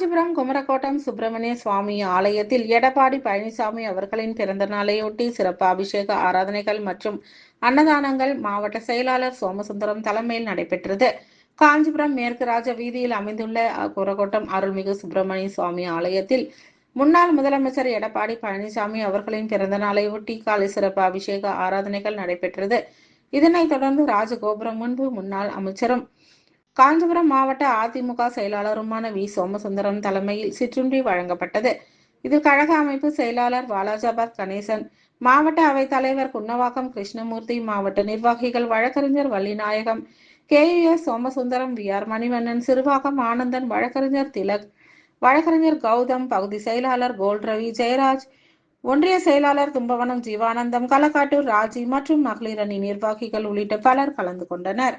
காஞ்சிபுரம் குமரக்கோட்டம் சுப்பிரமணிய சுவாமி ஆலயத்தில் எடப்பாடி பழனிசாமி அவர்களின் பிறந்த நாளையொட்டி சிறப்பு அபிஷேக ஆராதனைகள் மற்றும் அன்னதானங்கள் மாவட்ட செயலாளர் சோமசுந்தரம் தலைமையில் நடைபெற்றது. காஞ்சிபுரம் மேற்கு ராஜ வீதியில் அமைந்துள்ள குமரக்கோட்டம் அருள்மிகு சுப்பிரமணிய சுவாமி ஆலயத்தில் முன்னாள் முதலமைச்சர் எடப்பாடி பழனிசாமி அவர்களின் பிறந்த நாளையொட்டி காலை சிறப்பு அபிஷேக ஆராதனைகள் நடைபெற்றது. இதனைத் தொடர்ந்து ராஜகோபுரம் முன்பு முன்னாள் அமைச்சரும் காஞ்சிபுரம் மாவட்ட அதிமுக செயலாளருமான வி. சோமசுந்தரம் தலைமையில் சிற்றுண்டி வழங்கப்பட்டது. இதில் கழக அமைப்பு செயலாளர் வாலாஜாபாத் கணேசன், மாவட்ட அவைத் தலைவர் குன்னவாக்கம் கிருஷ்ணமூர்த்தி, மாவட்ட நிர்வாகிகள் வழக்கறிஞர் வள்ளிநாயகம், KUS சோமசுந்தரம், VR மணிவண்ணன், சிறுவாக்கம் ஆனந்தன், வழக்கறிஞர் திலக், வழக்கறிஞர் கௌதம், பகுதி செயலாளர் கோல்ரவி, ஜெயராஜ், ஒன்றிய செயலாளர் தும்பவனம் ஜீவானந்தம், களக்காட்டூர் ராஜி மற்றும் மகளிர் அணி நிர்வாகிகள் உள்ளிட்ட பலர் கலந்து கொண்டனர்.